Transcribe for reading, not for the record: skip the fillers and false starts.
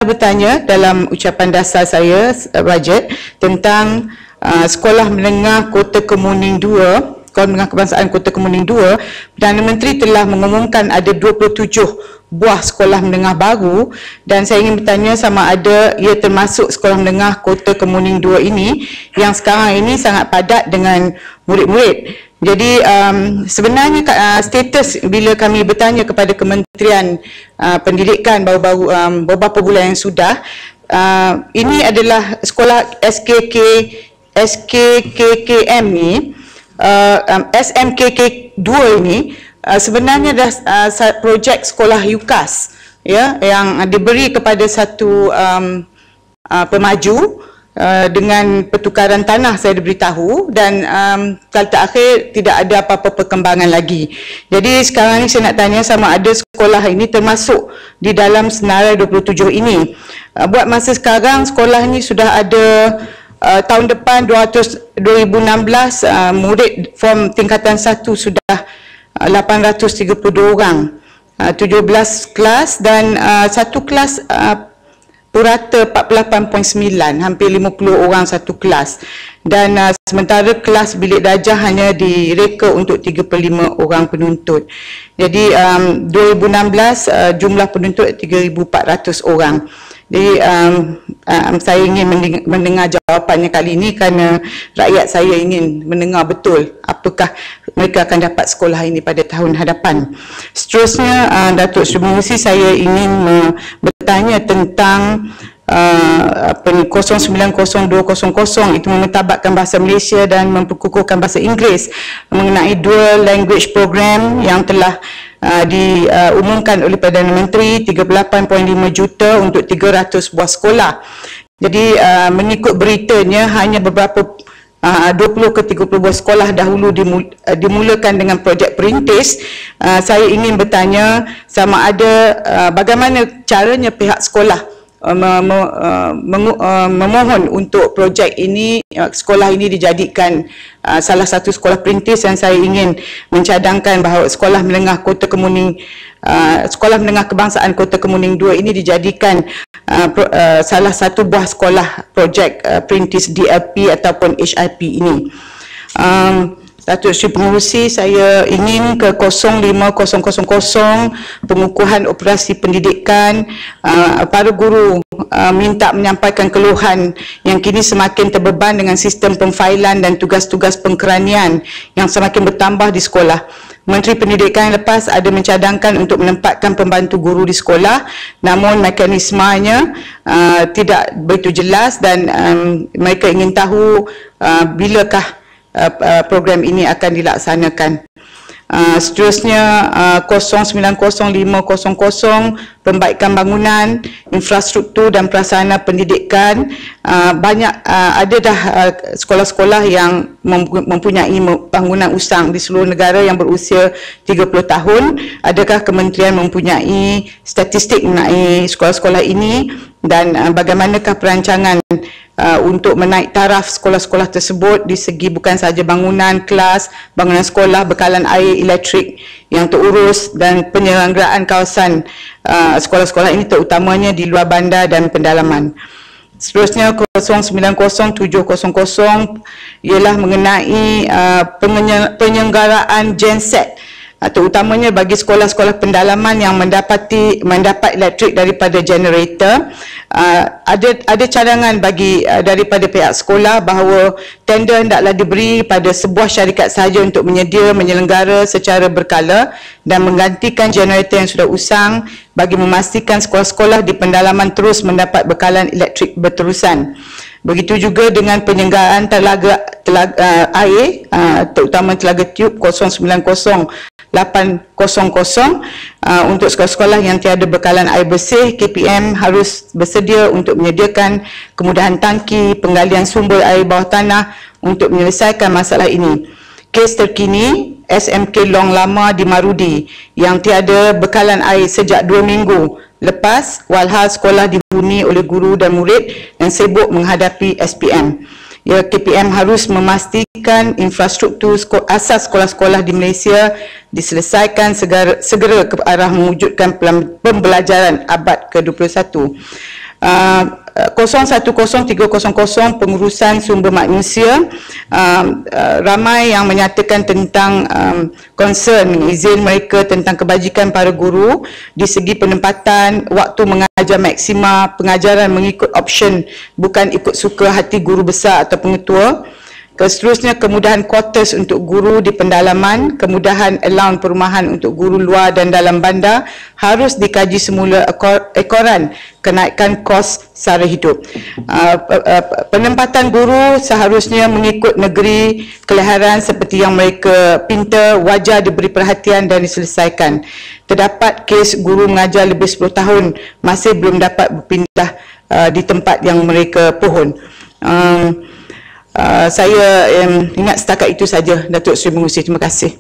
bertanya dalam ucapan dasar saya bajet tentang Sekolah Menengah Kota Kemuning 2, Sekolah Menengah Kebangsaan Kota Kemuning 2, Perdana Menteri telah mengumumkan ada 27 buah sekolah menengah baru, dan saya ingin bertanya sama ada ia termasuk Sekolah Menengah Kota Kemuning 2 ini yang sekarang ini sangat padat dengan murid-murid. Jadi sebenarnya status bila kami bertanya kepada Kementerian Pendidikan baru-baru beberapa bulan yang sudah, ini adalah sekolah SKKKM ni, SMKK2 ini sebenarnya dah projek sekolah UKAS, ya, yang diberi kepada satu pemaju dengan pertukaran tanah, saya diberitahu, dan kali terakhir tidak ada apa-apa perkembangan lagi. Jadi sekarang ni saya nak tanya sama ada sekolah ini termasuk di dalam senarai 27 ini. Buat masa sekarang sekolah ini sudah ada tahun depan 2016 murid form tingkatan 1 sudah 832 orang, 17 kelas, dan satu kelas purata 48.9, hampir 50 orang satu kelas, dan sementara kelas bilik darjah hanya direka untuk 35 orang penuntut. Jadi 2016 jumlah penuntut 3,400 orang. Jadi saya ingin mendengar jawapannya kali ini kerana rakyat saya ingin mendengar betul apakah mereka akan dapat sekolah ini pada tahun hadapan. Seterusnya, Datuk Seri Pengerusi, saya ingin bertanya tentang 090200 itu mementabatkan bahasa Malaysia dan memperkukuhkan bahasa Inggeris mengenai dual language program yang telah diumumkan oleh Perdana Menteri 38.5 juta untuk 300 buah sekolah. Jadi mengikut beritanya hanya beberapa 20 ke 30 buah sekolah dahulu dimulakan dengan projek perintis. Saya ingin bertanya sama ada bagaimana caranya pihak sekolah memohon untuk projek ini, sekolah ini dijadikan salah satu sekolah perintis, dan saya ingin mencadangkan bahawa Sekolah Menengah Kota Kemuning, Sekolah Menengah Kebangsaan Kota Kemuning 2 ini dijadikan salah satu buah sekolah projek perintis DLP ataupun HIP ini. Datuk Seri Pengerusi, saya ingin ke 05000 pengukuhan operasi pendidikan. Para guru minta menyampaikan keluhan yang kini semakin terbeban dengan sistem pemfailan dan tugas-tugas pengkeranian yang semakin bertambah di sekolah. Menteri Pendidikan yang lepas ada mencadangkan untuk menempatkan pembantu guru di sekolah, namun mekanismenya tidak begitu jelas, dan mereka ingin tahu bilakah program ini akan dilaksanakan. Seterusnya 090500 pembaikan bangunan, infrastruktur dan prasarana pendidikan. Ada dah sekolah-sekolah yang mempunyai bangunan usang di seluruh negara yang berusia 30 tahun. Adakah kementerian mempunyai statistik mengenai sekolah-sekolah ini, dan bagaimanakah perancangan untuk menaik taraf sekolah-sekolah tersebut di segi bukan sahaja bangunan kelas, bangunan sekolah, bekalan air, elektrik yang terurus, dan penyelenggaraan kawasan sekolah-sekolah ini terutamanya di luar bandar dan pendalaman. Seterusnya 090700 ialah mengenai penyelenggaraan genset, terutamanya bagi sekolah-sekolah pendalaman yang mendapat elektrik daripada generator. Ada cadangan daripada pihak sekolah bahawa tender hendaklah diberi pada sebuah syarikat sahaja untuk menyelenggara secara berkala dan menggantikan generator yang sudah usang bagi memastikan sekolah-sekolah di pendalaman terus mendapat bekalan elektrik berterusan. Begitu juga dengan penyelenggaraan telaga air, terutama telaga tiub 090800 untuk sekolah-sekolah yang tiada bekalan air bersih. KPM harus bersedia untuk menyediakan kemudahan tangki, penggalian sumber air bawah tanah untuk menyelesaikan masalah ini. Kes terkini SMK Long Lama di Marudi yang tiada bekalan air sejak 2 minggu lepas, walhal sekolah dihuni oleh guru dan murid yang sibuk menghadapi SPM. Ya, KPM harus memastikan infrastruktur asas sekolah-sekolah di Malaysia diselesaikan segera ke arah mewujudkan pembelajaran abad ke-21. 010300 pengurusan sumber manusia, ramai yang menyatakan tentang concern izin mereka tentang kebajikan para guru di segi penempatan, waktu mengajar maksima, pengajaran mengikut option bukan ikut suka hati guru besar atau pengetua. Seterusnya, kemudahan kuartus untuk guru di pendalaman, kemudahan allowance perumahan untuk guru luar dan dalam bandar harus dikaji semula ekoran kenaikan kos sara hidup. Penempatan guru seharusnya mengikut negeri kelahiran seperti yang mereka pinta, wajar diberi perhatian dan diselesaikan. Terdapat kes guru mengajar lebih 10 tahun masih belum dapat berpindah di tempat yang mereka pohon. Saya ingat setakat itu saja, Datuk Seri Mengurusi. Terima kasih.